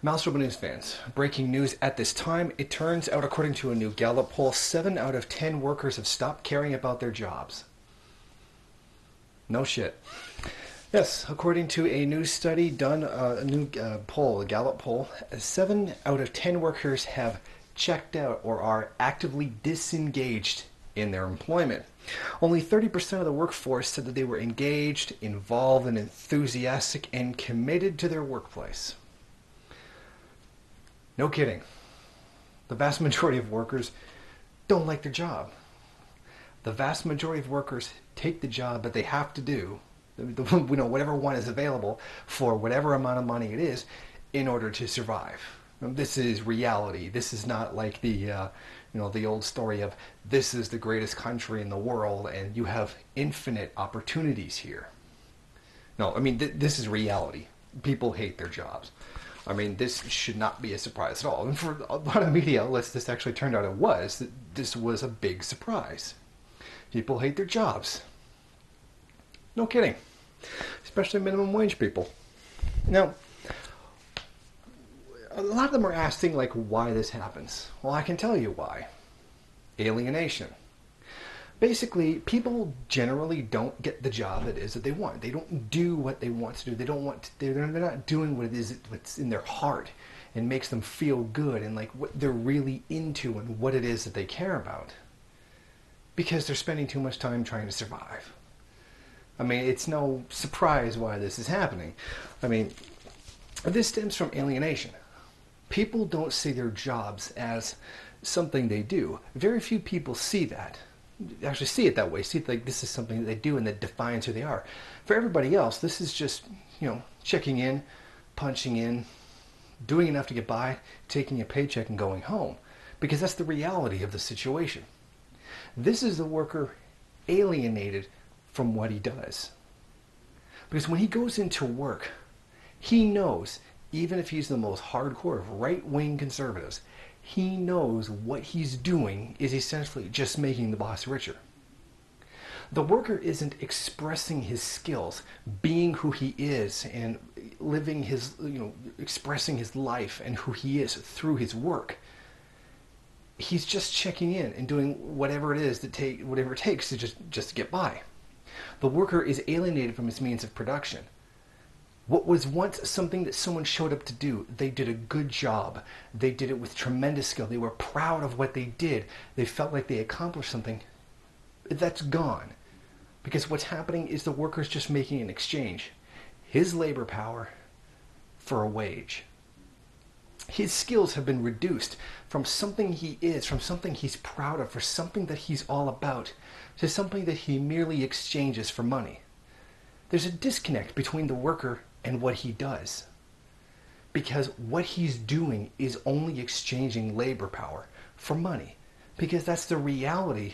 Maelstrom News fans, breaking news at this time. It turns out, according to a new Gallup poll, 7 out of 10 workers have stopped caring about their jobs. No shit. Yes, according to a new study done, a new poll, a Gallup poll, 7 out of 10 workers have checked out or are actively disengaged in their employment. Only 30% of the workforce said that they were engaged, involved, and enthusiastic and committed to their workplace. No kidding. The vast majority of workers don't like their job. The vast majority of workers take the job that they have to do, whatever one is available for whatever amount of money it is, in order to survive. This is reality. This is not like the old story of this is the greatest country in the world and you have infinite opportunities here. No, I mean, this is reality. People hate their jobs. I mean, this should not be a surprise at all. And for a lot of media outlets, this actually turned out this was a big surprise. People hate their jobs. No kidding. Especially minimum wage people. Now, a lot of them are asking, like, why this happens. Well, I can tell you why. Alienation. Basically, people generally don't get the job it is that they want. They don't do what they want to do. They're not doing what it is what's in their heart and makes them feel good and like what they're really into and what it is that they care about. Because they're spending too much time trying to survive. I mean, it's no surprise why this is happening. I mean, this stems from alienation. People don't see their jobs as something they do. Very few people see that. Actually see it that way. See it like this is something that they do and that defines who they are. For everybody else, this is just, checking in, punching in, doing enough to get by, taking a paycheck and going home. Because that's the reality of the situation. This is the worker alienated from what he does. Because when he goes into work, he knows, even if he's the most hardcore of right-wing conservatives, he knows what he's doing is essentially just making the boss richer. The worker isn't expressing his skills, being who he is, and living his, expressing his life and who he is through his work. He's just checking in and doing whatever it is whatever it takes to just get by. The worker is alienated from his means of production. What was once something that someone showed up to do, they did a good job. They did it with tremendous skill. They were proud of what they did. They felt like they accomplished something. That's gone. Because what's happening is the worker's just making an exchange. His labor power for a wage. His skills have been reduced from something he is, from something he's proud of, for something that he's all about, to something that he merely exchanges for money. There's a disconnect between the worker and what he does. Because what he's doing is only exchanging labor power for money. Because that's the reality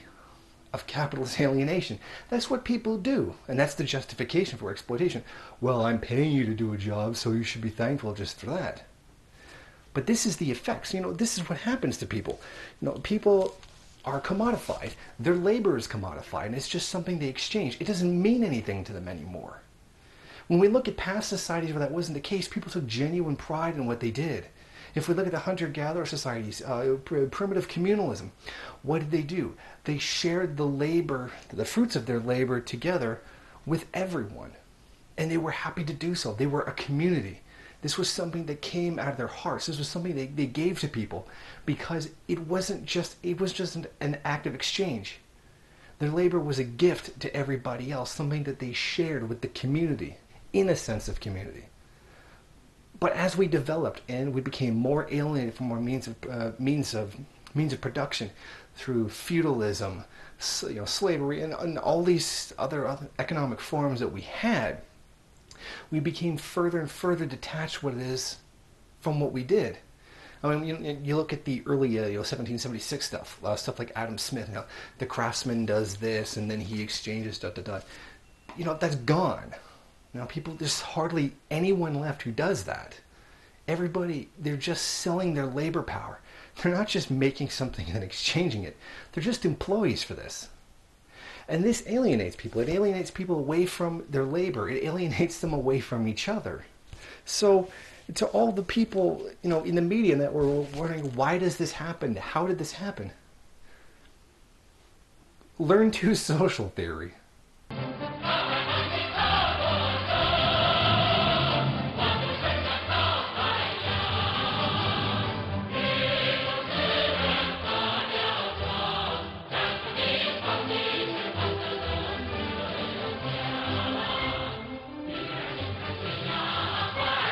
of capitalist alienation. That's what people do. And that's the justification for exploitation. Well, I'm paying you to do a job, so you should be thankful just for that. But this is the effects. This is what happens to people. People are commodified. Their labor is commodified, and it's just something they exchange. It doesn't mean anything to them anymore. When we look at past societies where that wasn't the case, people took genuine pride in what they did. If we look at the hunter-gatherer societies, primitive communalism, what did they do? They shared the labor, the fruits of their labor together with everyone. And they were happy to do so. They were a community. This was something that came out of their hearts. This was something they gave to people because it was just an act of exchange. Their labor was a gift to everybody else, something that they shared with the community, in a sense of community. But as we developed and we became more alienated from our means of production through feudalism, slavery, and all these other economic forms that we had, we became further and further detached what it is from what we did. I mean, you look at the early 1776 stuff like Adam Smith. The craftsman does this, and then he exchanges that's gone. Now, there's hardly anyone left who does that. Everybody, they're just selling their labor power. They're not just making something and then exchanging it. They're just employees for this. And this alienates people. It alienates people away from their labor. It alienates them away from each other. So to all the people, in the media that were wondering, why does this happen? How did this happen? Learn to social theory.